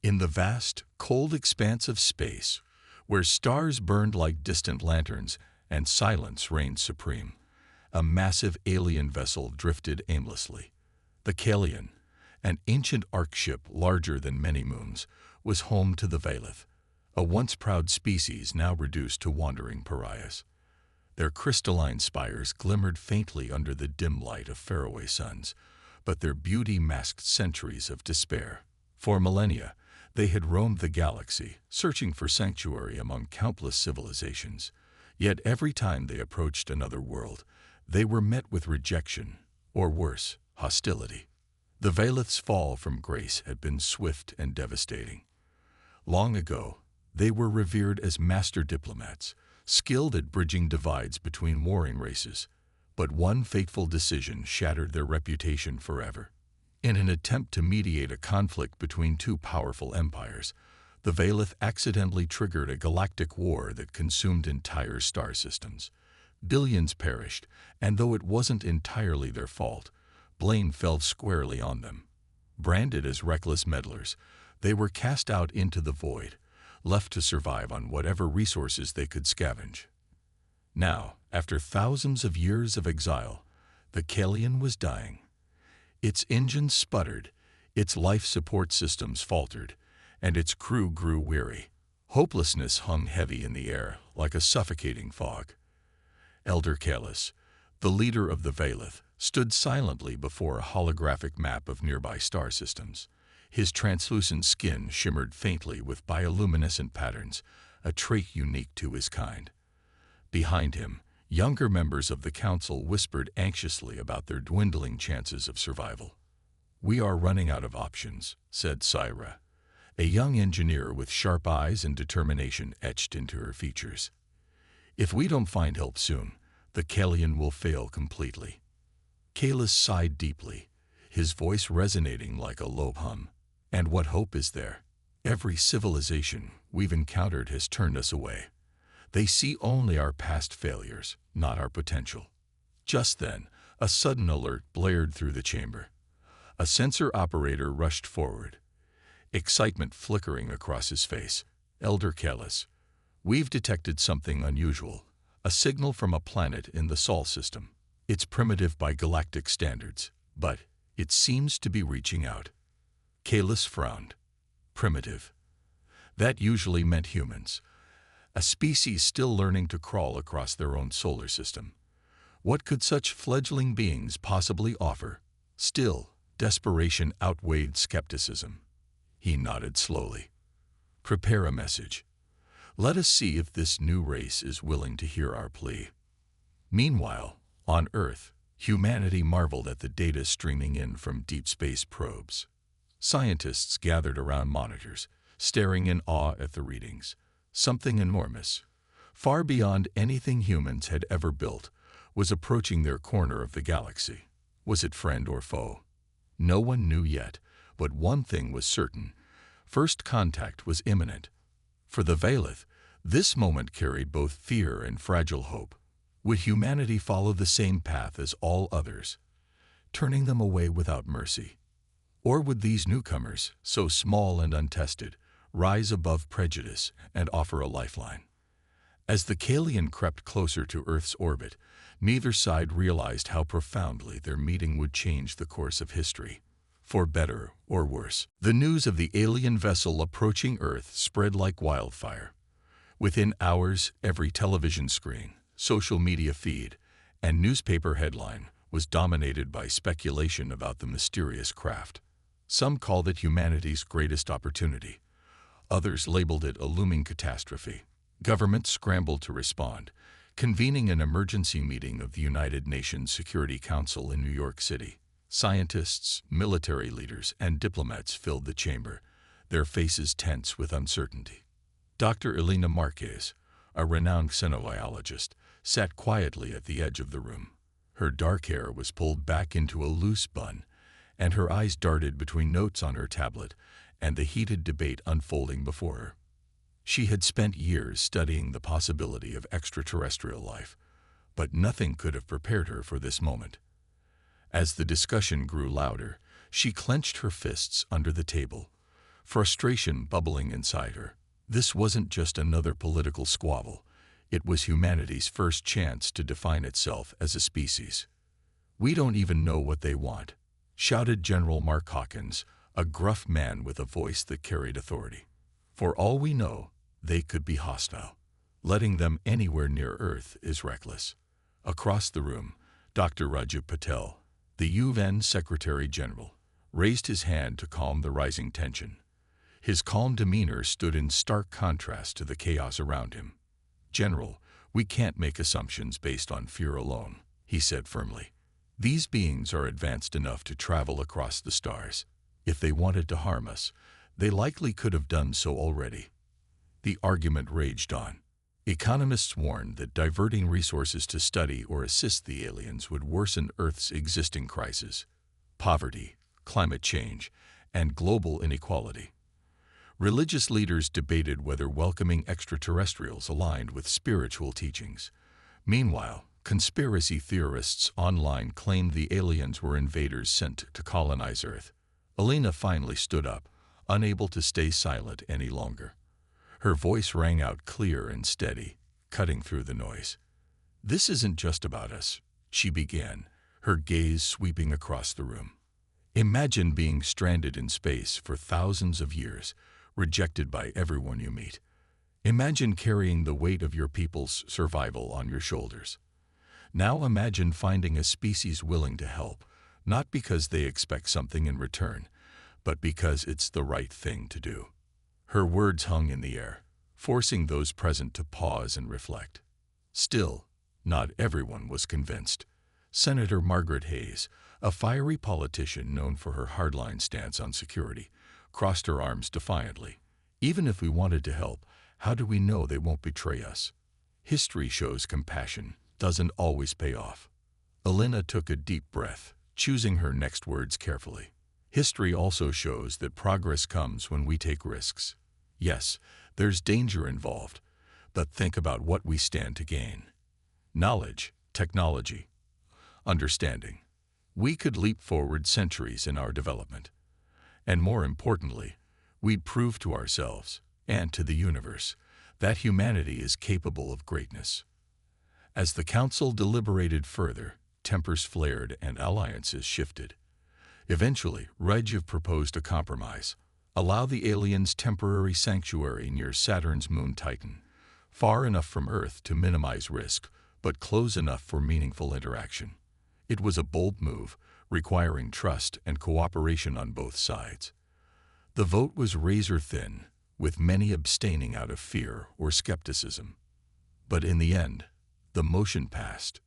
In the vast, cold expanse of space, where stars burned like distant lanterns and silence reigned supreme, a massive alien vessel drifted aimlessly. The Kalian, an ancient Ark ship larger than many moons, was home to the Valeth, a once proud species now reduced to wandering pariahs. Their crystalline spires glimmered faintly under the dim light of faraway suns, but their beauty masked centuries of despair. For millennia, they had roamed the galaxy, searching for sanctuary among countless civilizations. Yet every time they approached another world, they were met with rejection, or worse, hostility. The Valeth's fall from grace had been swift and devastating. Long ago, they were revered as master diplomats, skilled at bridging divides between warring races, but one fateful decision shattered their reputation forever. In an attempt to mediate a conflict between two powerful empires, the Valeth accidentally triggered a galactic war that consumed entire star systems. Billions perished, and though it wasn't entirely their fault, blame fell squarely on them. Branded as reckless meddlers, they were cast out into the void, left to survive on whatever resources they could scavenge. Now, after thousands of years of exile, the Kalian was dying. Its engines sputtered, its life support systems faltered, and its crew grew weary. Hopelessness hung heavy in the air like a suffocating fog. Elder Kalis, the leader of the Valeth, stood silently before a holographic map of nearby star systems. His translucent skin shimmered faintly with bioluminescent patterns, a trait unique to his kind. Behind him, younger members of the council whispered anxiously about their dwindling chances of survival. "We are running out of options," said Syra, a young engineer with sharp eyes and determination etched into her features. "If we don't find help soon, the Kalian will fail completely." Kalis sighed deeply, his voice resonating like a low hum. "And what hope is there? Every civilization we've encountered has turned us away. They see only our past failures, not our potential." Just then, a sudden alert blared through the chamber. A sensor operator rushed forward, excitement flickering across his face. "Elder Kalis, we've detected something unusual, a signal from a planet in the Sol system. It's primitive by galactic standards, but it seems to be reaching out." Kalis frowned. Primitive. That usually meant humans, a species still learning to crawl across their own solar system. What could such fledgling beings possibly offer? Still, desperation outweighed skepticism. He nodded slowly. "Prepare a message. Let us see if this new race is willing to hear our plea." Meanwhile, on Earth, humanity marveled at the data streaming in from deep space probes. Scientists gathered around monitors, staring in awe at the readings. Something enormous, far beyond anything humans had ever built, was approaching their corner of the galaxy. Was it friend or foe? No one knew yet, but one thing was certain: first contact was imminent. For the Valeth, this moment carried both fear and fragile hope. Would humanity follow the same path as all others, turning them away without mercy? Or would these newcomers, so small and untested, rise above prejudice and offer a lifeline? As the Kalian crept closer to Earth's orbit, neither side realized how profoundly their meeting would change the course of history. For better or worse, the news of the alien vessel approaching Earth spread like wildfire. Within hours, every television screen, social media feed, and newspaper headline was dominated by speculation about the mysterious craft. Some called it humanity's greatest opportunity. Others labeled it a looming catastrophe. Governments scrambled to respond, convening an emergency meeting of the United Nations Security Council in New York City. Scientists, military leaders, and diplomats filled the chamber, their faces tense with uncertainty. Dr. Elena Marquez, a renowned xenobiologist, sat quietly at the edge of the room. Her dark hair was pulled back into a loose bun, and her eyes darted between notes on her tablet and the heated debate unfolding before her. She had spent years studying the possibility of extraterrestrial life, but nothing could have prepared her for this moment. As the discussion grew louder, she clenched her fists under the table, frustration bubbling inside her. This wasn't just another political squabble. It was humanity's first chance to define itself as a species. "We don't even know what they want," shouted General Mark Hawkins, a gruff man with a voice that carried authority. "For all we know, they could be hostile. Letting them anywhere near Earth is reckless." Across the room, Dr. Raju Patel, the UN Secretary General, raised his hand to calm the rising tension. His calm demeanor stood in stark contrast to the chaos around him. "General, we can't make assumptions based on fear alone," he said firmly. "These beings are advanced enough to travel across the stars. If they wanted to harm us, they likely could have done so already." The argument raged on. Economists warned that diverting resources to study or assist the aliens would worsen Earth's existing crises: poverty, climate change, and global inequality. Religious leaders debated whether welcoming extraterrestrials aligned with spiritual teachings. Meanwhile, conspiracy theorists online claimed the aliens were invaders sent to colonize Earth. Alina finally stood up, unable to stay silent any longer. Her voice rang out clear and steady, cutting through the noise. "This isn't just about us," she began, her gaze sweeping across the room. "Imagine being stranded in space for thousands of years, rejected by everyone you meet. Imagine carrying the weight of your people's survival on your shoulders. Now imagine finding a species willing to help, not because they expect something in return, but because it's the right thing to do." Her words hung in the air, forcing those present to pause and reflect. Still, not everyone was convinced. Senator Margaret Hayes, a fiery politician known for her hardline stance on security, crossed her arms defiantly. "Even if we wanted to help, how do we know they won't betray us? History shows compassion doesn't always pay off." Alina took a deep breath, choosing her next words carefully. "History also shows that progress comes when we take risks. Yes, there's danger involved, but think about what we stand to gain. Knowledge, technology, understanding. We could leap forward centuries in our development. And more importantly, we'd prove to ourselves, and to the universe, that humanity is capable of greatness." As the council deliberated further, tempers flared and alliances shifted. Eventually, Regev proposed a compromise: allow the aliens temporary sanctuary near Saturn's moon Titan, far enough from Earth to minimize risk, but close enough for meaningful interaction. It was a bold move, requiring trust and cooperation on both sides. The vote was razor-thin, with many abstaining out of fear or skepticism. But in the end, the motion passed.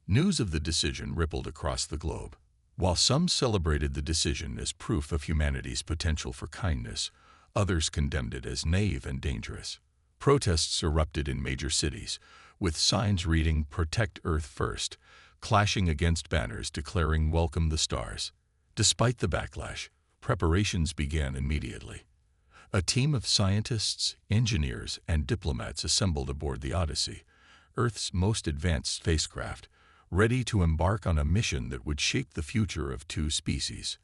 News of the decision rippled across the globe. While some celebrated the decision as proof of humanity's potential for kindness, others condemned it as naive and dangerous. Protests erupted in major cities, with signs reading "Protect Earth First," clashing against banners declaring "Welcome the Stars." Despite the backlash, preparations began immediately. A team of scientists, engineers, and diplomats assembled aboard the Odyssey, Earth's most advanced spacecraft, ready to embark on a mission that would shape the future of two species.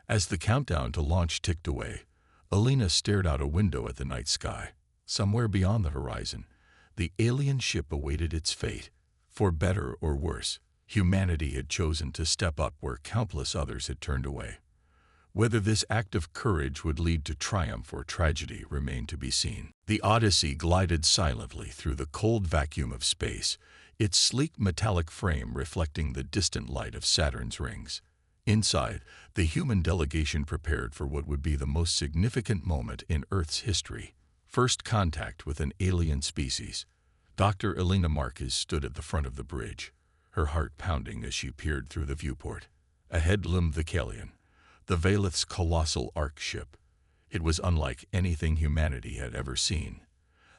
As the countdown to launch ticked away, Alina stared out a window at the night sky. Somewhere beyond the horizon, the alien ship awaited its fate. For better or worse, humanity had chosen to step up where countless others had turned away. Whether this act of courage would lead to triumph or tragedy remained to be seen. The Odyssey glided silently through the cold vacuum of space, its sleek metallic frame reflecting the distant light of Saturn's rings. Inside, the human delegation prepared for what would be the most significant moment in Earth's history: first contact with an alien species. Dr. Elena Marquez stood at the front of the bridge, her heart pounding as she peered through the viewport. Ahead loomed the Kalian, the Valith's colossal Ark ship. It was unlike anything humanity had ever seen.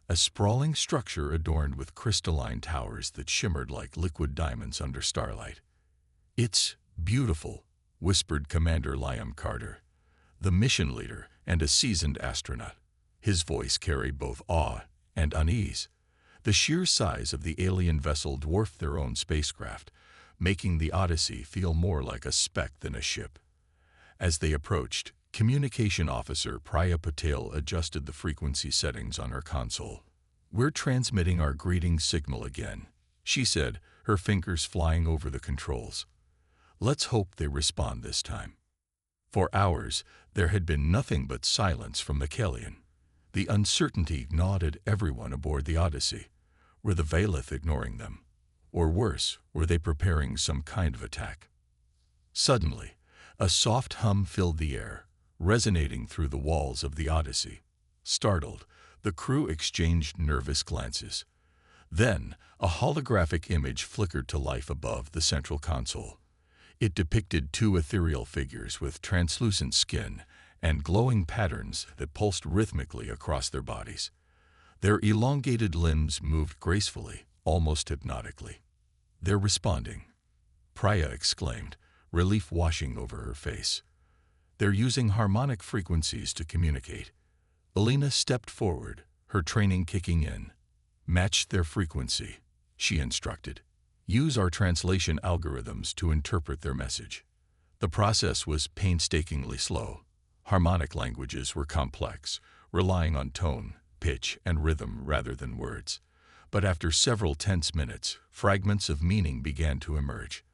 A sprawling structure adorned with crystalline towers that shimmered like liquid diamonds under starlight. "It's beautiful," whispered Commander Liam Carter, the mission leader and a seasoned astronaut. His voice carried both awe and unease. The sheer size of the alien vessel dwarfed their own spacecraft, making the Odyssey feel more like a speck than a ship. As they approached, Communication Officer Priya Patel adjusted the frequency settings on her console. "We're transmitting our greeting signal again," she said, her fingers flying over the controls. "Let's hope they respond this time." For hours, there had been nothing but silence from the Kalian. The uncertainty gnawed at everyone aboard the Odyssey. Were the Valith ignoring them? Or worse, were they preparing some kind of attack? Suddenly, a soft hum filled the air, resonating through the walls of the Odyssey. Startled, the crew exchanged nervous glances. Then, a holographic image flickered to life above the central console. It depicted two ethereal figures with translucent skin and glowing patterns that pulsed rhythmically across their bodies. Their elongated limbs moved gracefully, almost hypnotically. "They're responding," Priya exclaimed, relief washing over her face. "They're using harmonic frequencies to communicate." Alina stepped forward, her training kicking in. "Match their frequency," she instructed. "Use our translation algorithms to interpret their message." The process was painstakingly slow. Harmonic languages were complex, relying on tone, pitch, and rhythm rather than words. But after several tense minutes, fragments of meaning began to emerge.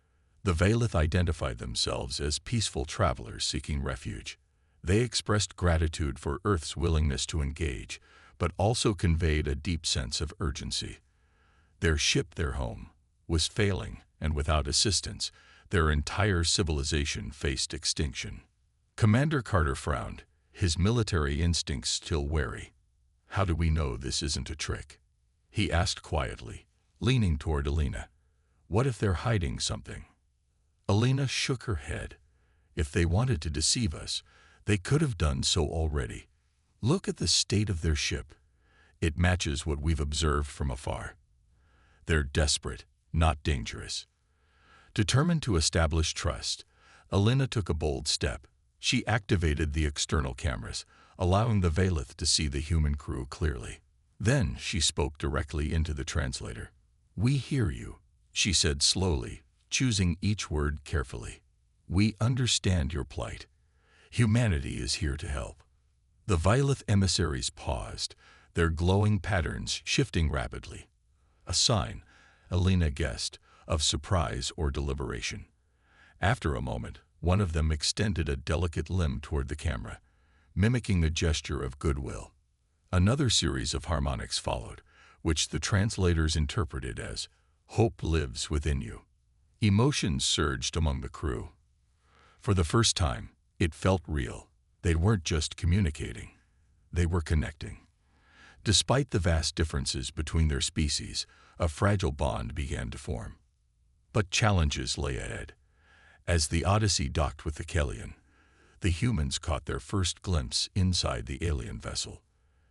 The Valith identified themselves as peaceful travelers seeking refuge. They expressed gratitude for Earth's willingness to engage, but also conveyed a deep sense of urgency. Their ship, their home, was failing, and without assistance, their entire civilization faced extinction. Commander Carter frowned, his military instincts still wary. "How do we know this isn't a trick?" he asked quietly, leaning toward Alina. "What if they're hiding something?" Alina shook her head. "If they wanted to deceive us, they could have done so already. Look at the state of their ship. It matches what we've observed from afar. They're desperate, not dangerous." Determined to establish trust, Alina took a bold step. She activated the external cameras, allowing the Valith to see the human crew clearly. Then she spoke directly into the translator. "We hear you," she said slowly, choosing each word carefully. "We understand your plight. Humanity is here to help." The Valith emissaries paused, their glowing patterns shifting rapidly. A sign, Alina guessed, of surprise or deliberation. After a moment, one of them extended a delicate limb toward the camera, mimicking the gesture of goodwill. Another series of harmonics followed, which the translators interpreted as, "Hope lives within you." Emotions surged among the crew. For the first time, it felt real. They weren't just communicating. They were connecting. Despite the vast differences between their species, a fragile bond began to form. But challenges lay ahead. As the Odyssey docked with the Kalian, the humans caught their first glimpse inside the alien vessel.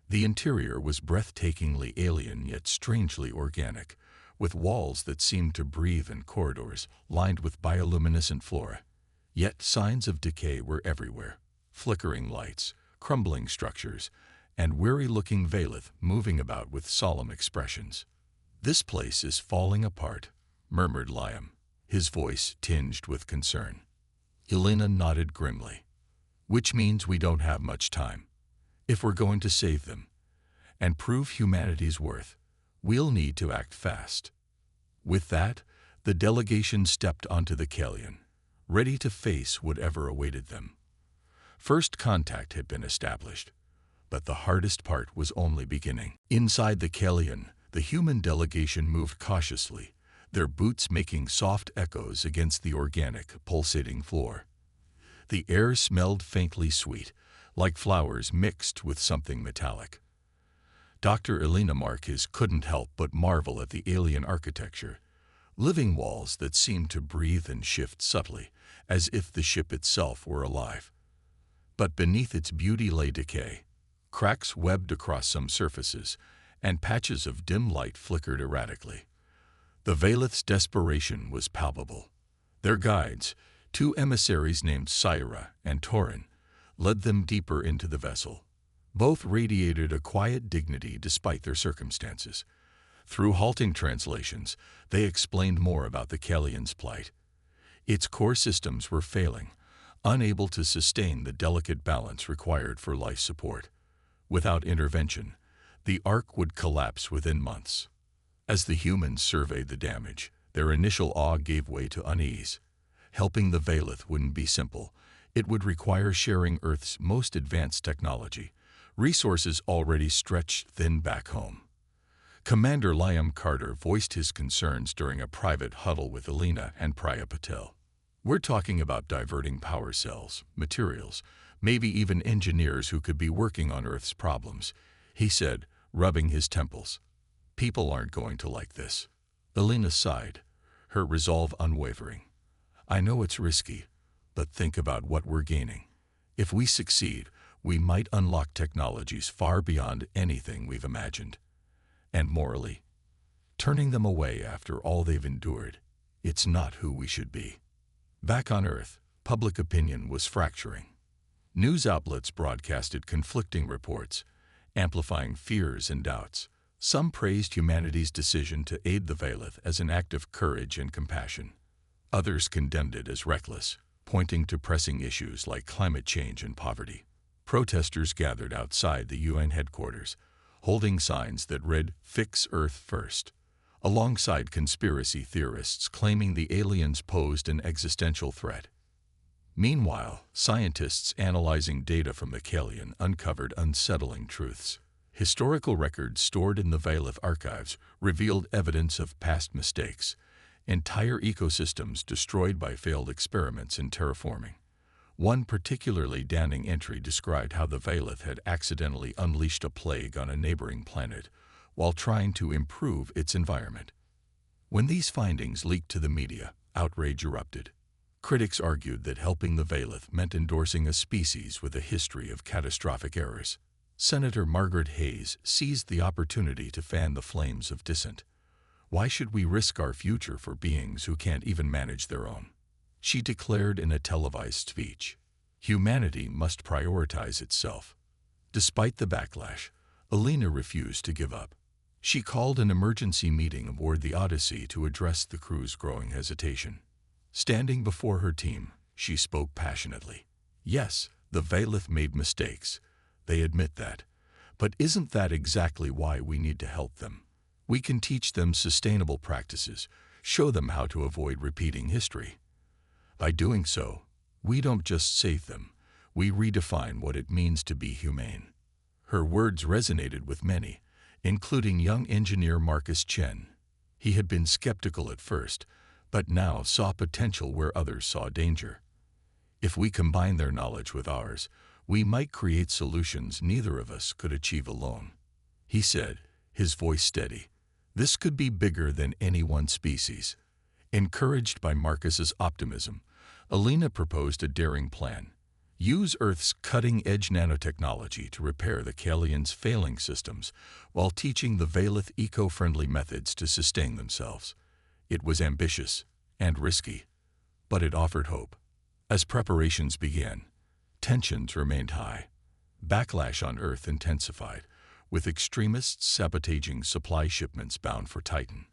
The interior was breathtakingly alien yet strangely organic, with walls that seemed to breathe and corridors lined with bioluminescent flora. Yet signs of decay were everywhere: flickering lights, crumbling structures, and weary-looking Valith moving about with solemn expressions. "This place is falling apart," murmured Liam, his voice tinged with concern. Elena nodded grimly. "Which means we don't have much time. If we're going to save them and prove humanity's worth, we'll need to act fast." With that, the delegation stepped onto the Kalian, ready to face whatever awaited them. First contact had been established, but the hardest part was only beginning. Inside the Kalian, the human delegation moved cautiously, their boots making soft echoes against the organic, pulsating floor. The air smelled faintly sweet, like flowers mixed with something metallic. Dr. Elena Marquez couldn't help but marvel at the alien architecture, living walls that seemed to breathe and shift subtly, as if the ship itself were alive. But beneath its beauty lay decay. Cracks webbed across some surfaces, and patches of dim light flickered erratically. The Valith's desperation was palpable. Their guides, two emissaries named Syra and Torin, led them deeper into the vessel. Both radiated a quiet dignity despite their circumstances. Through halting translations, they explained more about the Kalian's plight. Its core systems were failing, unable to sustain the delicate balance required for life support. Without intervention, the Ark would collapse within months. As the humans surveyed the damage, their initial awe gave way to unease. Helping the Valith wouldn't be simple. It would require sharing Earth's most advanced technology, resources already stretched thin back home. Commander Liam Carter voiced his concerns during a private huddle with Alina and Priya Patel. "We're talking about diverting power cells, materials, maybe even engineers who could be working on Earth's problems," he said, rubbing his temples. "People aren't going to like this." Alina sighed, her resolve unwavering. "I know it's risky, but think about what we're gaining. If we succeed, we might unlock technologies far beyond anything we've imagined. And morally, turning them away after all they've endured, it's not who we should be." Back on Earth, public opinion was fracturing. News outlets broadcasted conflicting reports, amplifying fears and doubts. Some praised humanity's decision to aid the Valith as an act of courage and compassion. Others condemned it as reckless, pointing to pressing issues like climate change and poverty. Protesters gathered outside the UN headquarters, holding signs that read, "Fix Earth First," alongside conspiracy theorists claiming the aliens posed an existential threat. Meanwhile, scientists analyzing data from the Kalian uncovered unsettling truths. Historical records stored in the Valith archives revealed evidence of past mistakes, entire ecosystems destroyed by failed experiments in terraforming. One particularly damning entry described how the Valith had accidentally unleashed a plague on a neighboring planet while trying to improve its environment. When these findings leaked to the media, outrage erupted. Critics argued that helping the Valith meant endorsing a species with a history of catastrophic errors. Senator Margaret Hayes seized the opportunity to fan the flames of dissent. "Why should we risk our future for beings who can't even manage their own?" she declared in a televised speech. Humanity must prioritize itself. Despite the backlash, Alina refused to give up. She called an emergency meeting aboard the Odyssey to address the crew's growing hesitation. Standing before her team, she spoke passionately. "Yes, the Valith made mistakes. They admit that. But isn't that exactly why we need to help them? We can teach them sustainable practices, show them how to avoid repeating history. By doing so, we don't just save them, we redefine what it means to be humane." Her words resonated with many, including young engineer Marcus Chen. He had been skeptical at first, but now saw potential where others saw danger. "If we combine their knowledge with ours, we might create solutions neither of us could achieve alone," he said, his voice steady. "This could be bigger than any one species." Encouraged by Marcus's optimism, Alina proposed a daring plan. Use Earth's cutting-edge nanotechnology to repair the Kalians' failing systems while teaching the Valith eco-friendly methods to sustain themselves. It was ambitious and risky, but it offered hope. As preparations began, tensions remained high. Backlash on Earth intensified, with extremists sabotaging supply shipments bound for Titan.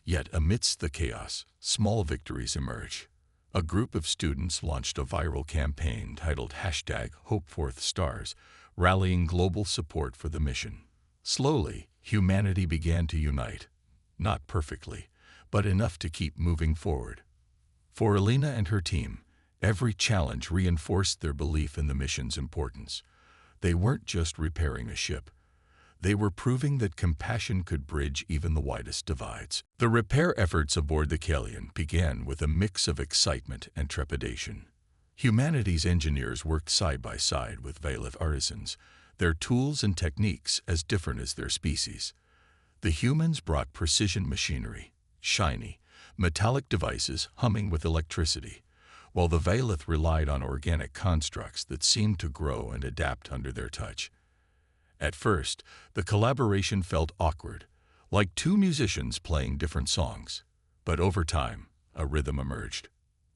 Yet amidst the chaos, small victories emerged. A group of students launched a viral campaign titled #HopeForthStars, rallying global support for the mission. Slowly, humanity began to unite. Not perfectly, but enough to keep moving forward. For Alina and her team, every challenge reinforced their belief in the mission's importance. They weren't just repairing a ship. They were proving that compassion could bridge even the widest divides. The repair efforts aboard the Kalian began with a mix of excitement and trepidation. Humanity's engineers worked side by side with Valith artisans, their tools and techniques as different as their species. The humans brought precision machinery, shiny, metallic devices humming with electricity, while the Valith relied on organic constructs that seemed to grow and adapt under their touch. At first, the collaboration felt awkward, like two musicians playing different songs. But over time, a rhythm emerged.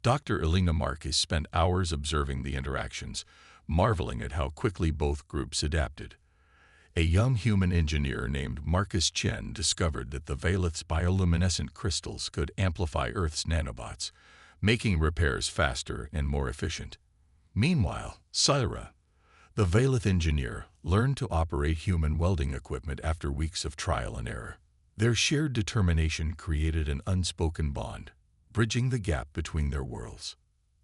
Dr. Alina Marcus spent hours observing the interactions, marveling at how quickly both groups adapted. A young human engineer named Marcus Chen discovered that the Valith's bioluminescent crystals could amplify Earth's nanobots, making repairs faster and more efficient. Meanwhile, Syra, the Valeth engineer, learned to operate human welding equipment after weeks of trial and error. Their shared determination created an unspoken bond, bridging the gap between their worlds.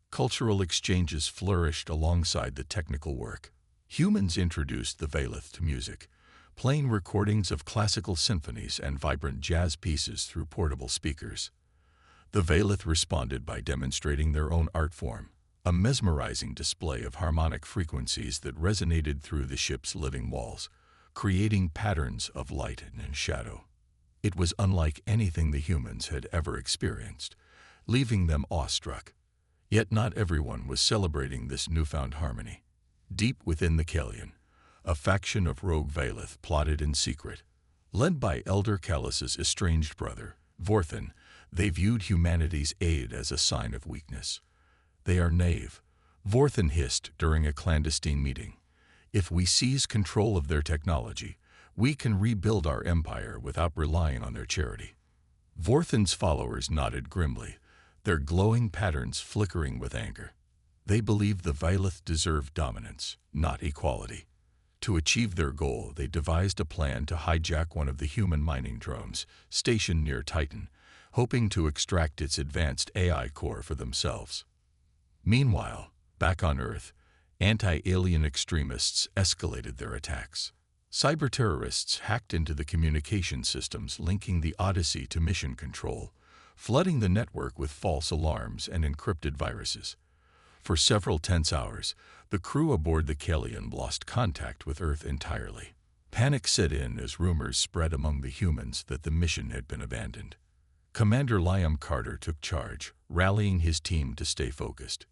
Cultural exchanges flourished alongside the technical work. Humans introduced the Valeth to music, playing recordings of classical symphonies and vibrant jazz pieces through portable speakers. The Valeth responded by demonstrating their own art form, a mesmerizing display of harmonic frequencies that resonated through the ship's living walls, creating patterns of light and shadow. It was unlike anything the humans had ever experienced, leaving them awestruck. Yet not everyone was celebrating this newfound harmony. Deep within the Kalian, a faction of rogue Valeth plotted in secret. Led by Elder Kalas's estranged brother, Vorthan, they viewed humanity's aid as a sign of weakness. "They are naive," Vorthan hissed during a clandestine meeting. "If we seize control of their technology, we can rebuild our empire without relying on their charity." Vorthan's followers nodded grimly, their glowing patterns flickering with anger. They believed the Valeth deserved dominance, not equality. To achieve their goal, they devised a plan to hijack one of the human mining drones stationed near Titan, hoping to extract its advanced AI core for themselves. Meanwhile, back on Earth, anti-alien extremists escalated their attacks. Cyber-terrorists hacked into the communication systems linking the Odyssey to mission control, flooding the network with false alarms and encrypted viruses. For several tense hours, the crew aboard the Kalian lost contact with Earth entirely. Panic set in as rumors spread among the humans that the mission had been abandoned. Commander Liam Carter took charge, rallying his team to stay focused.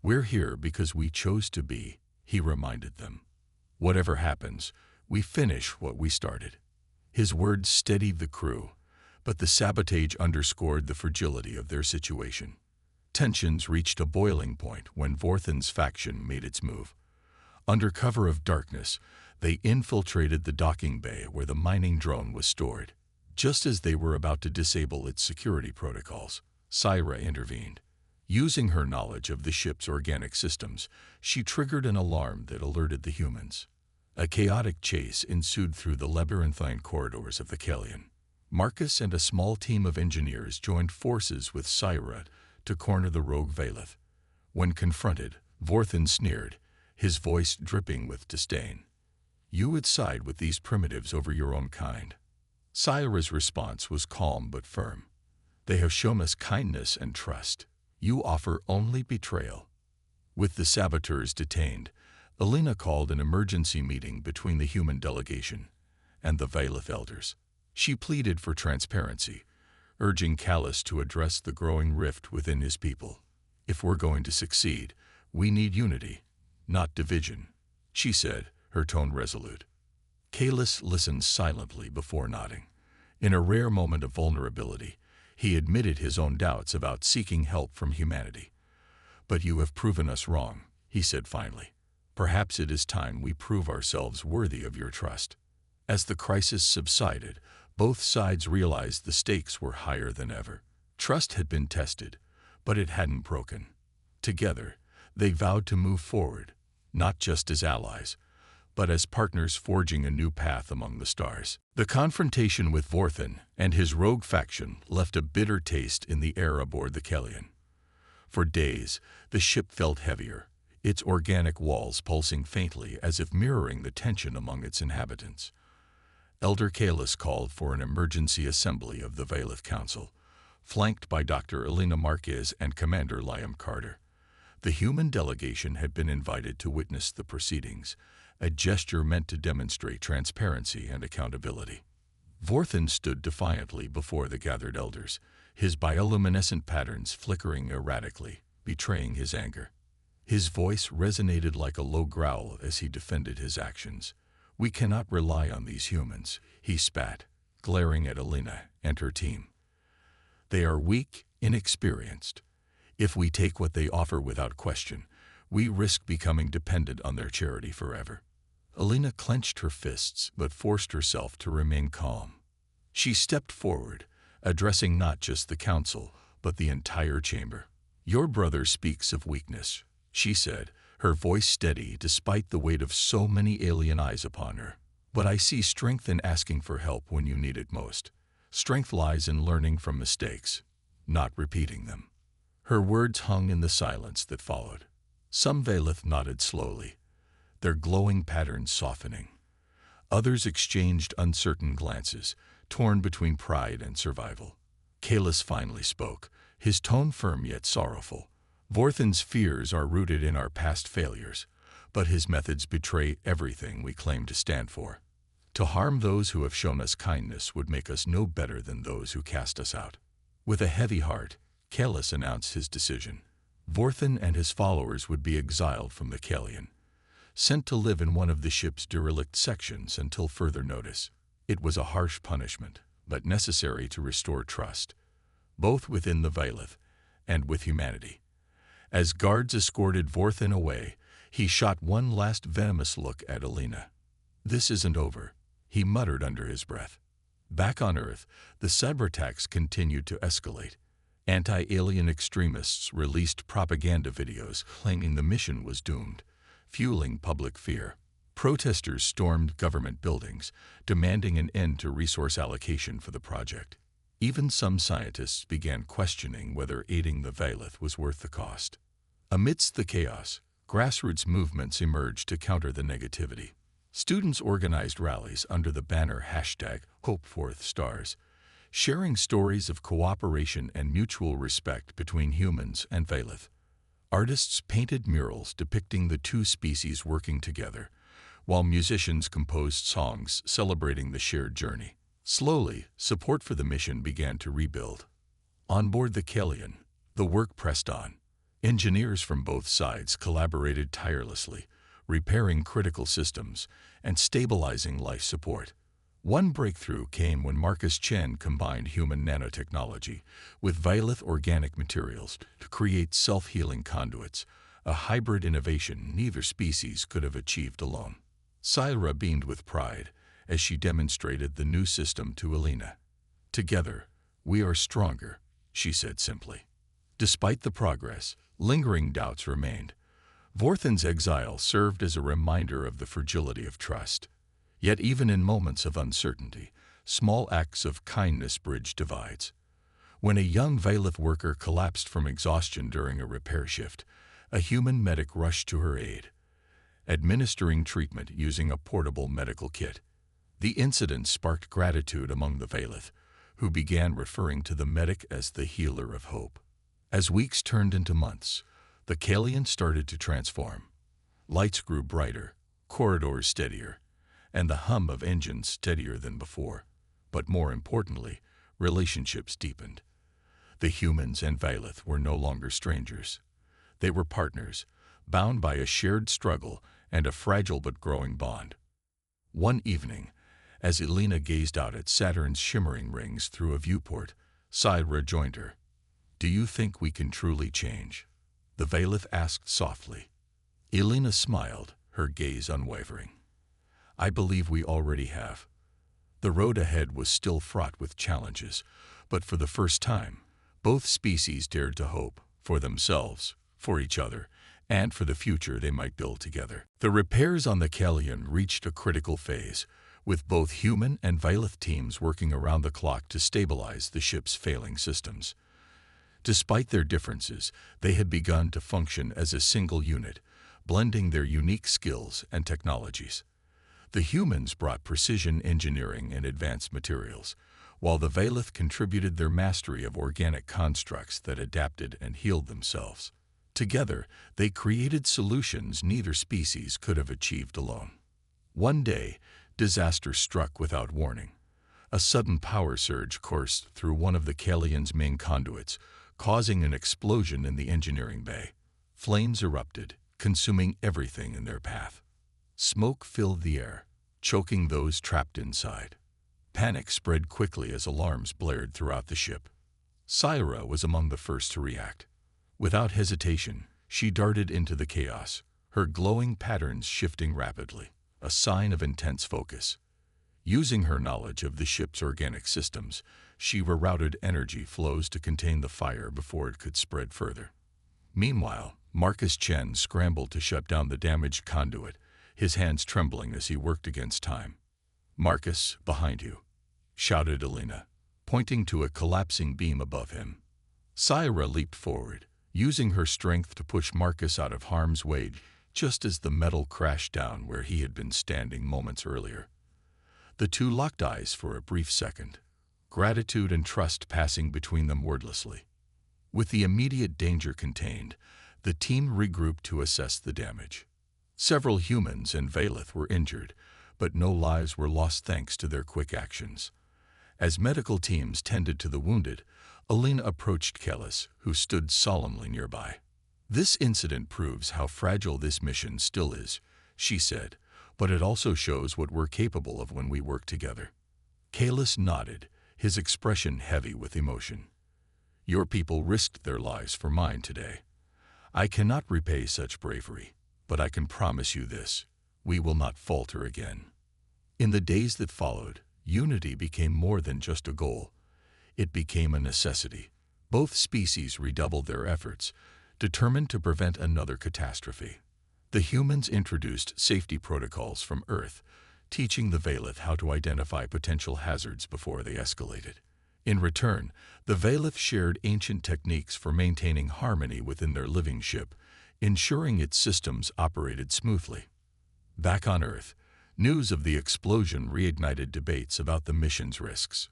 "We're here because we chose to be," he reminded them. "Whatever happens, we finish what we started." His words steadied the crew, but the sabotage underscored the fragility of their situation. Tensions reached a boiling point when Vorthan's faction made its move. Under cover of darkness, they infiltrated the docking bay where the mining drone was stored. Just as they were about to disable its security protocols, Syra intervened. Using her knowledge of the ship's organic systems, she triggered an alarm that alerted the humans. A chaotic chase ensued through the labyrinthine corridors of the Kalian. Marcus and a small team of engineers joined forces with Syra to corner the rogue Valeth. When confronted, Vorthan sneered, his voice dripping with disdain. "You would side with these primitives over your own kind." Syra's response was calm but firm. "They have shown us kindness and trust. You offer only betrayal." With the saboteurs detained, Alina called an emergency meeting between the human delegation and the Valeth elders. She pleaded for transparency, urging Kalas to address the growing rift within his people. "If we're going to succeed, we need unity, not division," she said, her tone resolute. Kalas listened silently before nodding. In a rare moment of vulnerability, he admitted his own doubts about seeking help from humanity. "But you have proven us wrong," he said finally. "Perhaps it is time we prove ourselves worthy of your trust." As the crisis subsided, both sides realized the stakes were higher than ever. Trust had been tested, but it hadn't broken. Together, they vowed to move forward, not just as allies, but as partners forging a new path among the stars. The confrontation with Vorthan and his rogue faction left a bitter taste in the air aboard the Kalian. For days, the ship felt heavier, its organic walls pulsing faintly as if mirroring the tension among its inhabitants. Elder Kalas called for an emergency assembly of the Valeth Council, flanked by Dr. Elena Marquez and Commander Liam Carter. The human delegation had been invited to witness the proceedings, a gesture meant to demonstrate transparency and accountability. Vorthan stood defiantly before the gathered elders, his bioluminescent patterns flickering erratically, betraying his anger. His voice resonated like a low growl as he defended his actions. "We cannot rely on these humans," he spat, glaring at Elena and her team. "They are weak, inexperienced. If we take what they offer without question, we risk becoming dependent on their charity forever." Elena clenched her fists but forced herself to remain calm. She stepped forward, addressing not just the council, but the entire chamber. "Your brother speaks of weakness," she said, her voice steady despite the weight of so many alien eyes upon her. "But I see strength in asking for help when you need it most. Strength lies in learning from mistakes, not repeating them." Her words hung in the silence that followed. Some Valeth nodded slowly, their glowing patterns softening. Others exchanged uncertain glances, torn between pride and survival. Kalis finally spoke, his tone firm yet sorrowful. "Vorthan's fears are rooted in our past failures, but his methods betray everything we claim to stand for. To harm those who have shown us kindness would make us no better than those who cast us out." With a heavy heart, Kalis announced his decision. Vorthan and his followers would be exiled from the Kalian, sent to live in one of the ship's derelict sections until further notice. It was a harsh punishment, but necessary to restore trust, both within the Valeth and with humanity. As guards escorted Vorthan away, he shot one last venomous look at Alina. "This isn't over," he muttered under his breath. Back on Earth, the cyberattacks continued to escalate. Anti-alien extremists released propaganda videos claiming the mission was doomed, fueling public fear. Protesters stormed government buildings, demanding an end to resource allocation for the project. Even some scientists began questioning whether aiding the Valeth was worth the cost. Amidst the chaos, grassroots movements emerged to counter the negativity. Students organized rallies under the banner #HopeForthStars, sharing stories of cooperation and mutual respect between humans and Valeth. Artists painted murals depicting the two species working together, while musicians composed songs celebrating the shared journey. Slowly, support for the mission began to rebuild. On board the Kalian, the work pressed on. Engineers from both sides collaborated tirelessly, repairing critical systems and stabilizing life support. One breakthrough came when Marcus Chen combined human nanotechnology with Valeth organic materials to create self-healing conduits, a hybrid innovation neither species could have achieved alone. Syra beamed with pride as she demonstrated the new system to Alina. "Together, we are stronger," she said simply. Despite the progress, lingering doubts remained. Vorthan's exile served as a reminder of the fragility of trust. Yet even in moments of uncertainty, small acts of kindness bridged divides. When a young Valeth worker collapsed from exhaustion during a repair shift, a human medic rushed to her aid, administering treatment using a portable medical kit. The incident sparked gratitude among the Valeth, who began referring to the medic as the healer of hope. As weeks turned into months, the Kalian started to transform. Lights grew brighter, corridors steadier, and the hum of engines steadier than before. But more importantly, relationships deepened. The humans and Valeth were no longer strangers. They were partners, bound by a shared struggle and a fragile but growing bond. One evening, as Alina gazed out at Saturn's shimmering rings through a viewport, Syra joined her. "Do you think we can truly change?" the Valeth asked softly. Alina smiled, her gaze unwavering. "I believe we already have." The road ahead was still fraught with challenges, but for the first time, both species dared to hope, for themselves, for each other, and for the future they might build together. The repairs on the Kalian reached a critical phase, with both human and Valeth teams working around the clock to stabilize the ship's failing systems. Despite their differences, they had begun to function as a single unit, blending their unique skills and technologies. The humans brought precision engineering and advanced materials, while the Valeth contributed their mastery of organic constructs that adapted and healed themselves. Together, they created solutions neither species could have achieved alone. One day, disaster struck without warning. A sudden power surge coursed through one of the Kalian's main conduits, causing an explosion in the engineering bay. Flames erupted, consuming everything in their path. Smoke filled the air, choking those trapped inside. Panic spread quickly as alarms blared throughout the ship. Syra was among the first to react. Without hesitation, she darted into the chaos, her glowing patterns shifting rapidly, a sign of intense focus. Using her knowledge of the ship's organic systems, she rerouted energy flows to contain the fire before it could spread further. Meanwhile, Marcus Chen scrambled to shut down the damaged conduit, his hands trembling as he worked against time. "Marcus, behind you," shouted Alina, pointing to a collapsing beam above him. Scifi leaped forward, using her strength to push Marcus out of harm's way just as the metal crashed down where he had been standing moments earlier. The two locked eyes for a brief second, gratitude and trust passing between them wordlessly. With the immediate danger contained, the team regrouped to assess the damage. Several humans and Valeth were injured, but no lives were lost thanks to their quick actions. As medical teams tended to the wounded, Alina approached Kellis, who stood solemnly nearby. "This incident proves how fragile this mission still is," she said, "but it also shows what we're capable of when we work together." Kellis nodded, his expression heavy with emotion. "Your people risked their lives for mine today. I cannot repay such bravery, but I can promise you this: we will not falter again." In the days that followed, unity became more than just a goal. It became a necessity. Both species redoubled their efforts, determined to prevent another catastrophe. The humans introduced safety protocols from Earth, teaching the Valeth how to identify potential hazards before they escalated. In return, the Valeth shared ancient techniques for maintaining harmony within their living ship, ensuring its systems operated smoothly. Back on Earth, news of the explosion reignited debates about the mission's risks.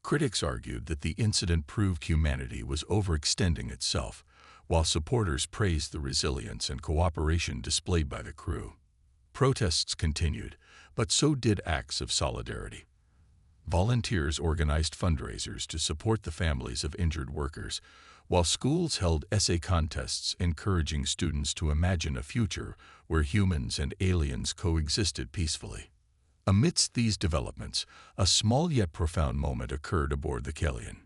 Critics argued that the incident proved humanity was overextending itself, while supporters praised the resilience and cooperation displayed by the crew. Protests continued, but so did acts of solidarity. Volunteers organized fundraisers to support the families of injured workers, while schools held essay contests encouraging students to imagine a future where humans and aliens coexisted peacefully. Amidst these developments, a small yet profound moment occurred aboard the Kellion.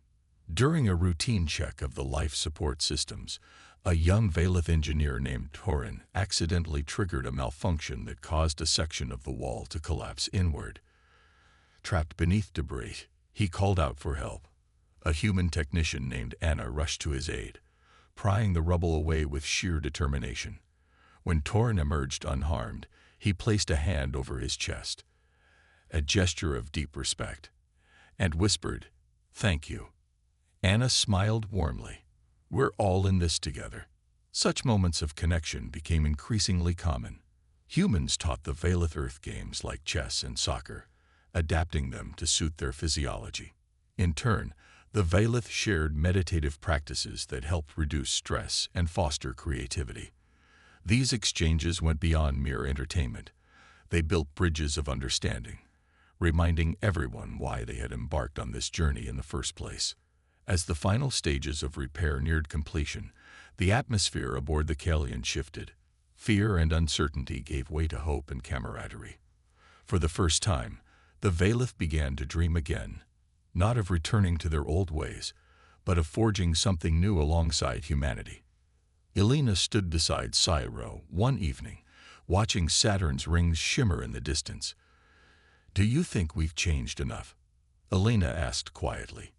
During a routine check of the life support systems, a young Valeth engineer named Torin accidentally triggered a malfunction that caused a section of the wall to collapse inward. Trapped beneath debris, he called out for help. A human technician named Anna rushed to his aid, prying the rubble away with sheer determination. When Torin emerged unharmed, he placed a hand over his chest, a gesture of deep respect, and whispered, "Thank you." Anna smiled warmly. "We're all in this together." Such moments of connection became increasingly common. Humans taught the Valeth Earth games like chess and soccer, adapting them to suit their physiology. In turn, the Valeth shared meditative practices that helped reduce stress and foster creativity. These exchanges went beyond mere entertainment. They built bridges of understanding, reminding everyone why they had embarked on this journey in the first place. As the final stages of repair neared completion, the atmosphere aboard the Kellion shifted. Fear and uncertainty gave way to hope and camaraderie. For the first time, the Valeth began to dream again, not of returning to their old ways, but of forging something new alongside humanity. Alina stood beside Scifi one evening, watching Saturn's rings shimmer in the distance. "Do you think we've changed enough?" Alina asked quietly.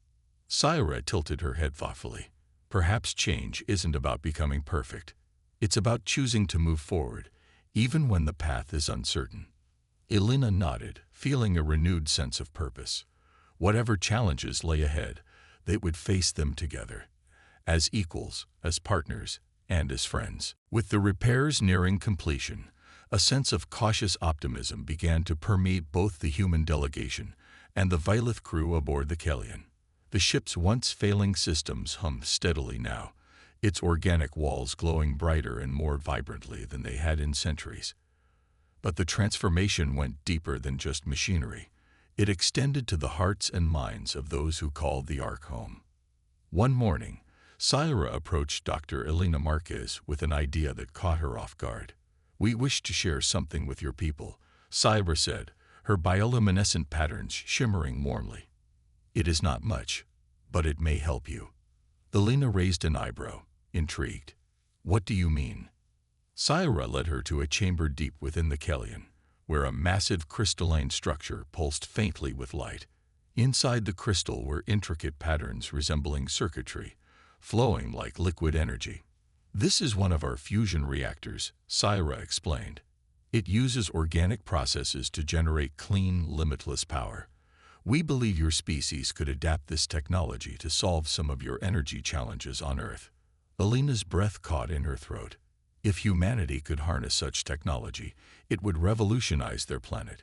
Scifi tilted her head thoughtfully. "Perhaps change isn't about becoming perfect. It's about choosing to move forward, even when the path is uncertain." Alina nodded, feeling a renewed sense of purpose. Whatever challenges lay ahead, they would face them together, as equals, as partners, and as friends. With the repairs nearing completion, a sense of cautious optimism began to permeate both the human delegation and the Valeth crew aboard the Kellion. The ship's once failing systems hummed steadily now, its organic walls glowing brighter and more vibrantly than they had in centuries. But the transformation went deeper than just machinery. It extended to the hearts and minds of those who called the Ark home. One morning, Scifi approached Dr. Alina Marquez with an idea that caught her off guard. "We wish to share something with your people," Scifi said, her bioluminescent patterns shimmering warmly. "It is not much, but it may help you." Alina raised an eyebrow, intrigued. "What do you mean?" Scifi led her to a chamber deep within the Kellion, where a massive crystalline structure pulsed faintly with light. Inside the crystal were intricate patterns resembling circuitry, flowing like liquid energy. "This is one of our fusion reactors," Syra explained. "It uses organic processes to generate clean, limitless power. We believe your species could adapt this technology to solve some of your energy challenges on Earth." Alina's breath caught in her throat. If humanity could harness such technology, it would revolutionize their planet.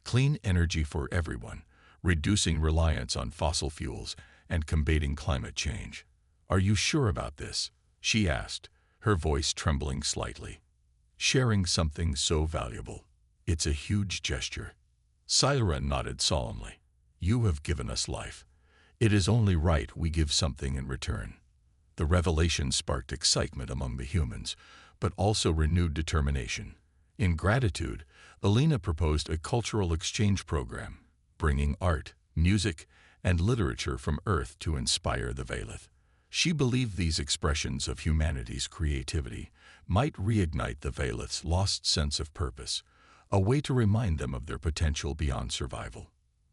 Clean energy for everyone, reducing reliance on fossil fuels and combating climate change. "Are you sure about this?" she asked, her voice trembling slightly. "Sharing something so valuable. It's a huge gesture." Syra nodded solemnly. "You have given us life. It is only right we give something in return." The revelation sparked excitement among the humans, but also renewed determination. In gratitude, Alina proposed a cultural exchange program, bringing art, music, and literature from Earth to inspire the Valith. She believed these expressions of humanity's creativity might reignite the Valith's lost sense of purpose, a way to remind them of their potential beyond survival.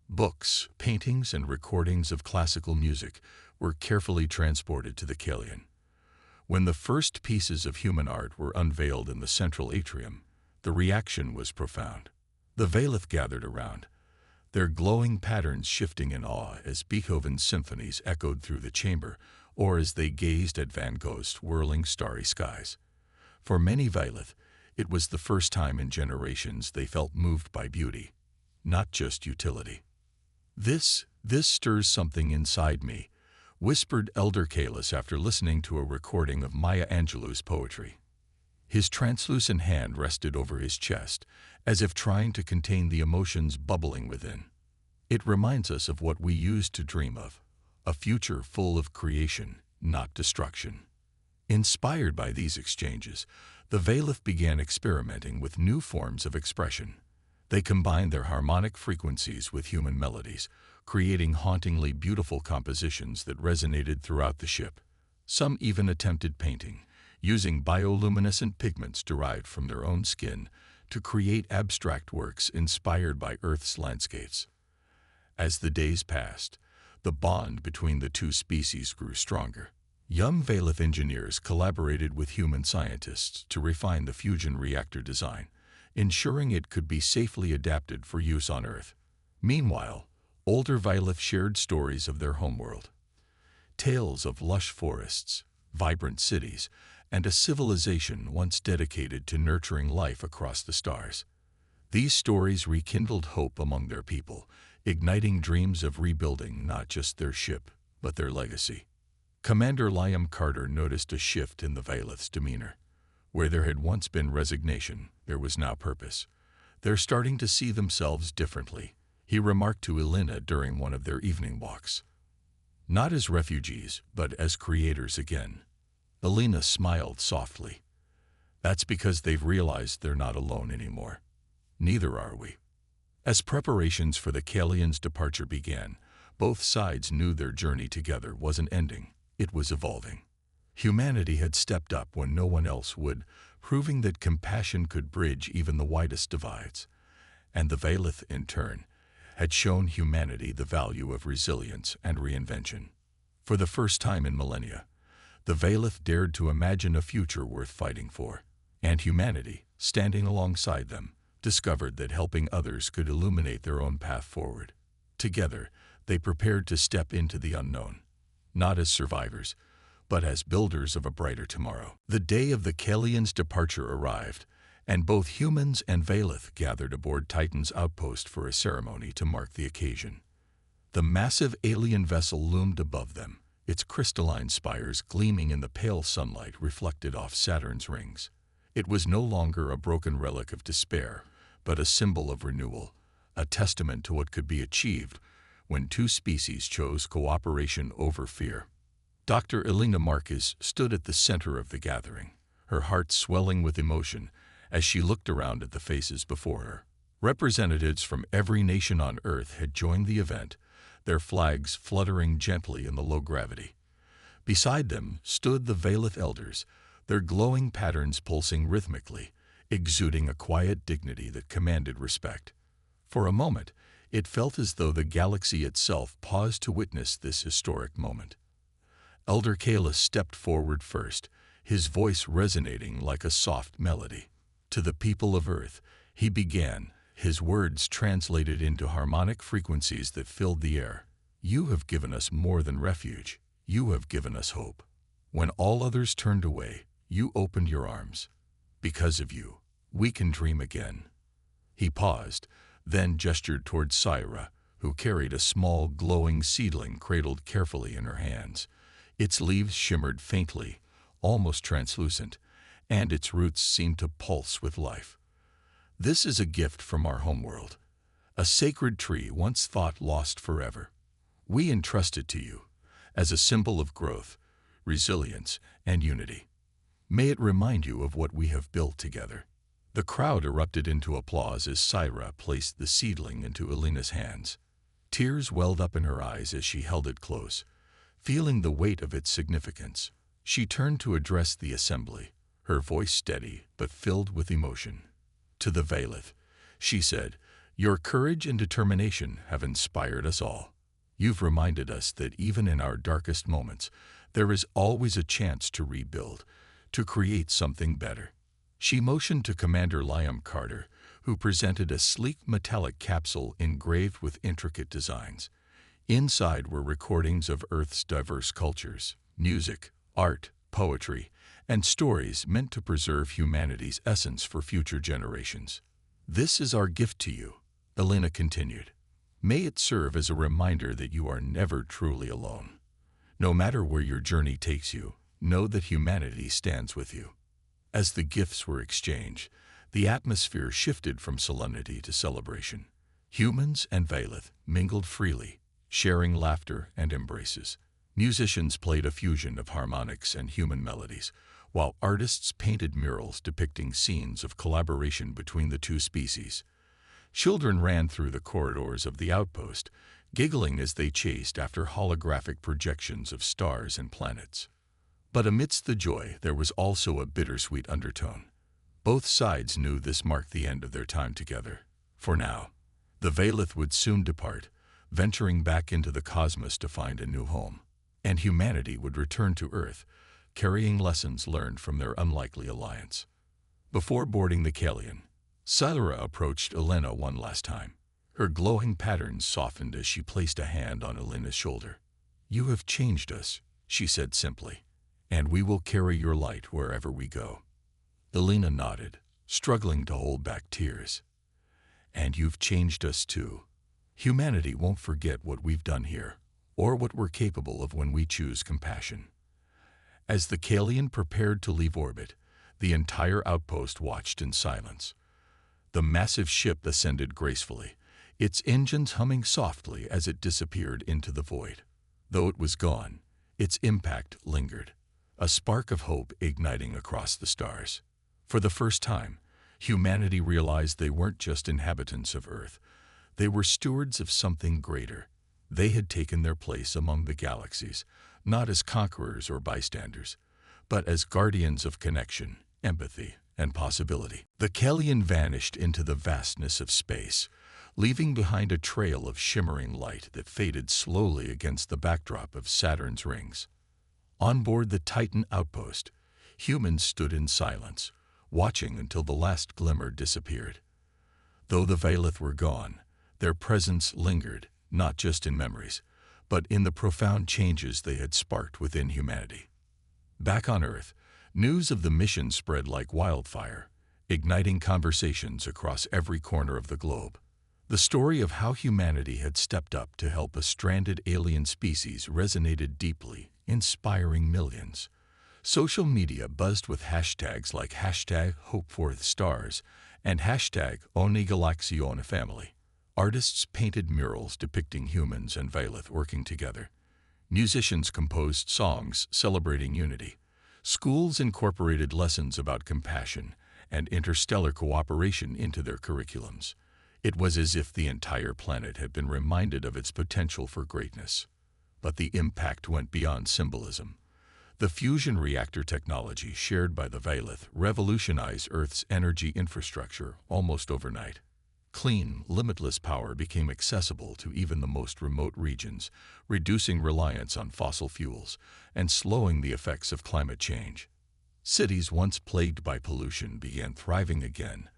Books, paintings, and recordings of classical music were carefully transported to the Kalian. When the first pieces of human art were unveiled in the central atrium, the reaction was profound. The Valith gathered around, their glowing patterns shifting in awe as Beethoven's symphonies echoed through the chamber, or as they gazed at Van Gogh's whirling starry skies. For many Valith, it was the first time in generations they felt moved by beauty, not just utility. This stirs something inside me," whispered Elder Kalis after listening to a recording of Maya Angelou's poetry. His translucent hand rested over his chest, as if trying to contain the emotions bubbling within. "It reminds us of what we used to dream of, a future full of creation, not destruction." Inspired by these exchanges, the Valith began experimenting with new forms of expression. They combined their harmonic frequencies with human melodies, creating hauntingly beautiful compositions that resonated throughout the ship. Some even attempted painting, using bioluminescent pigments derived from their own skin to create abstract works inspired by Earth's landscapes. As the days passed, the bond between the two species grew stronger. Young Valith engineers collaborated with human scientists to refine the fusion reactor design, ensuring it could be safely adapted for use on Earth. Meanwhile, older Valith shared stories of their homeworld. Tales of lush forests, vibrant cities, and a civilization once dedicated to nurturing life across the stars. These stories rekindled hope among their people, igniting dreams of rebuilding not just their ship, but their legacy. Commander Liam Carter noticed a shift in the Valith's demeanor. Where there had once been resignation, there was now purpose. "They're starting to see themselves differently," he remarked to Alina during one of their evening walks. "Not as refugees, but as creators again." Alina smiled softly. "That's because they've realized they're not alone anymore. Neither are we." As preparations for the Kalians' departure began, both sides knew their journey together wasn't ending, it was evolving. Humanity had stepped up when no one else would, proving that compassion could bridge even the widest divides. And the Valith, in turn, had shown humanity the value of resilience and reinvention. For the first time in millennia, the Valith dared to imagine a future worth fighting for, and humanity, standing alongside them, discovered that helping others could illuminate their own path forward. Together, they prepared to step into the unknown, not as survivors, but as builders of a brighter tomorrow. The day of the Kalians' departure arrived, and both humans and Valith gathered aboard Titan's outpost for a ceremony to mark the occasion. The massive alien vessel loomed above them, its crystalline spires gleaming in the pale sunlight reflected off Saturn's rings. It was no longer a broken relic of despair, but a symbol of renewal, a testament to what could be achieved when two species chose cooperation over fear. Dr. Elena Marquez stood at the center of the gathering, her heart swelling with emotion as she looked around at the faces before her. Representatives from every nation on Earth had joined the event, their flags fluttering gently in the low gravity. Beside them stood the Valith elders, their glowing patterns pulsing rhythmically, exuding a quiet dignity that commanded respect. For a moment, it felt as though the galaxy itself paused to witness this historic moment. Elder Kalis stepped forward first, his voice resonating like a soft melody. To the people of Earth, he began, his words translated into harmonic frequencies that filled the air. You have given us more than refuge. You have given us hope. When all others turned away, you opened your arms. Because of you, we can dream again. He paused, then gestured toward Syra, who carried a small, glowing seedling cradled carefully in her hands. Its leaves shimmered faintly, almost translucent, and its roots seemed to pulse with life. This is a gift from our homeworld, a sacred tree once thought lost forever. We entrust it to you, as a symbol of growth, resilience, and unity. May it remind you of what we have built together. The crowd erupted into applause as Syra placed the seedling into Elena's hands. Tears welled up in her eyes as she held it close, feeling the weight of its significance. She turned to address the assembly, her voice steady but filled with emotion. To the Vailith, she said, "Your courage and determination have inspired us all. You've reminded us that even in our darkest moments, there is always a chance to rebuild, to create something better." She motioned to Commander Liam Carter, who presented a sleek metallic capsule engraved with intricate designs. Inside were recordings of Earth's diverse cultures, music, art, poetry, and stories meant to preserve humanity's essence for future generations. "This is our gift to you," Elena continued. "May it serve as a reminder that you are never truly alone. No matter where your journey takes you, know that humanity stands with you." As the gifts were exchanged, the atmosphere shifted from solemnity to celebration. Humans and Vailith mingled freely, sharing laughter and embraces. Musicians played a fusion of harmonics and human melodies, while artists painted murals depicting scenes of collaboration between the two species. Children ran through the corridors of the outpost, giggling as they chased after holographic projections of stars and planets. But amidst the joy, there was also a bittersweet undertone. Both sides knew this marked the end of their time together. For now, the Vailith would soon depart, venturing back into the cosmos to find a new home, and humanity would return to Earth, carrying lessons learned from their unlikely alliance. Before boarding the Kalian, Syra approached Elena one last time. Her glowing patterns softened as she placed a hand on Elena's shoulder. "You have changed us," she said simply, "and we will carry your light wherever we go." Elena nodded, struggling to hold back tears. "And you've changed us too. Humanity won't forget what we've done here, or what we're capable of when we choose compassion." As the Kalian prepared to leave orbit, the entire outpost watched in silence. The massive ship ascended gracefully, its engines humming softly as it disappeared into the void. Though it was gone, its impact lingered, a spark of hope igniting across the stars. For the first time, humanity realized they weren't just inhabitants of Earth. They were stewards of something greater. They had taken their place among the galaxies, not as conquerors or bystanders, but as guardians of connection, empathy, and possibility. The Kalian vanished into the vastness of space, leaving behind a trail of shimmering light that faded slowly against the backdrop of Saturn's rings. On board the Titan outpost, humans stood in silence, watching until the last glimmer disappeared. Though the Vailith were gone, their presence lingered, not just in memories, but in the profound changes they had sparked within humanity. Back on Earth, news of the mission spread like wildfire, igniting conversations across every corner of the globe. The story of how humanity had stepped up to help a stranded alien species resonated deeply, inspiring millions. Social media buzzed with hashtags like #HopeForTheStars and #OnigalaxionFamily. Artists painted murals depicting humans and Vailith working together. Musicians composed songs celebrating unity. Schools incorporated lessons about compassion and interstellar cooperation into their curriculums. It was as if the entire planet had been reminded of its potential for greatness. But the impact went beyond symbolism. The fusion reactor technology shared by the Vailith revolutionized Earth's energy infrastructure almost overnight. Clean, limitless power became accessible to even the most remote regions, reducing reliance on fossil fuels and slowing the effects of climate change. Cities once plagued by pollution began thriving again,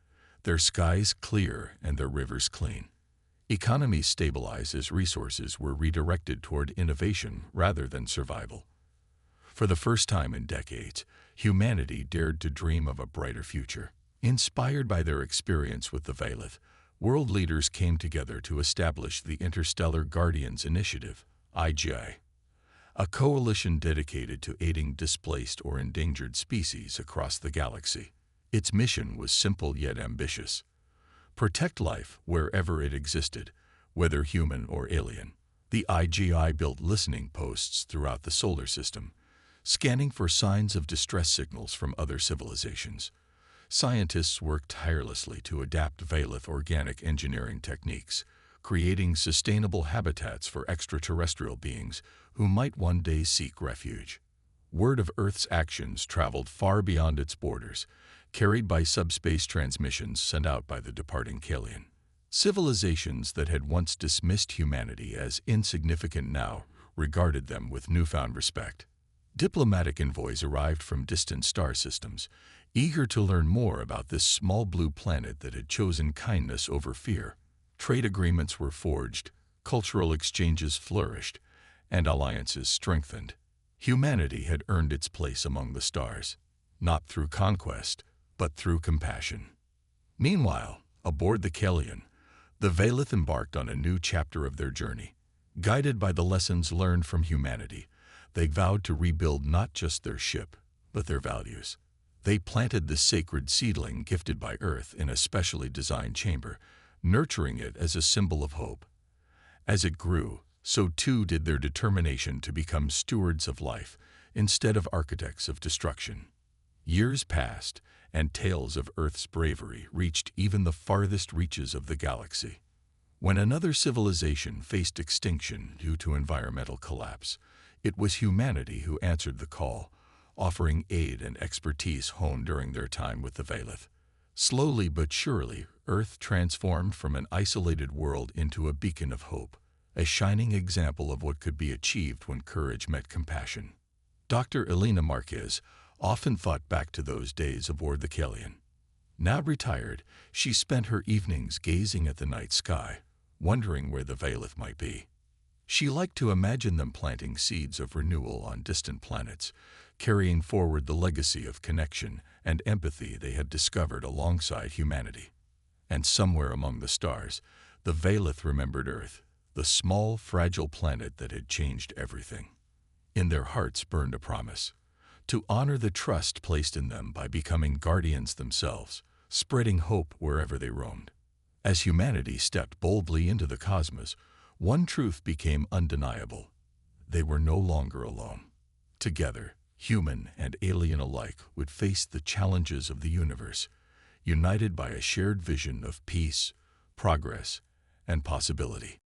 their skies clear and their rivers clean. Economies stabilized as resources were redirected toward innovation rather than survival. For the first time in decades, humanity dared to dream of a brighter future. Inspired by their experience with the Valith, world leaders came together to establish the Interstellar Guardians Initiative, IGI, a coalition dedicated to aiding displaced or endangered species across the galaxy. Its mission was simple yet ambitious: protect life wherever it existed, whether human or alien. The IGI built listening posts throughout the solar system, scanning for signs of distress signals from other civilizations. Scientists worked tirelessly to adapt Valith organic engineering techniques, creating sustainable habitats for extraterrestrial beings who might one day seek refuge. Word of Earth's actions traveled far beyond its borders, carried by subspace transmissions sent out by the departing Kalian. Civilizations that had once dismissed humanity as insignificant now regarded them with newfound respect. Diplomatic envoys arrived from distant star systems, eager to learn more about this small blue planet that had chosen kindness over fear. Trade agreements were forged, cultural exchanges flourished, and alliances strengthened. Humanity had earned its place among the stars, not through conquest, but through compassion. Meanwhile, aboard the Kalian, the Valith embarked on a new chapter of their journey. Guided by the lessons learned from humanity, they vowed to rebuild not just their ship, but their values. They planted the sacred seedling gifted by Earth in a specially designed chamber, nurturing it as a symbol of hope. As it grew, so too did their determination to become stewards of life instead of architects of destruction. Years passed, and tales of Earth's bravery reached even the farthest reaches of the galaxy. When another civilization faced extinction due to environmental collapse, it was humanity who answered the call, offering aid and expertise honed during their time with the Valith. Slowly but surely, Earth transformed from an isolated world into a beacon of hope, a shining example of what could be achieved when courage met compassion. Dr. Elena Marquez often thought back to those days aboard the Kalian. Now retired, she spent her evenings gazing at the night sky, wondering where the Valith might be. She liked to imagine them planting seeds of renewal on distant planets, carrying forward the legacy of connection and empathy they had discovered alongside humanity. And somewhere among the stars, the Valith remembered Earth, the small, fragile planet that had changed everything. In their hearts burned a promise: to honor the trust placed in them by becoming guardians themselves, spreading hope wherever they roamed. As humanity stepped boldly into the cosmos, one truth became undeniable: they were no longer alone. Together, human and alien alike would face the challenges of the universe, united by a shared vision of peace, progress, and possibility.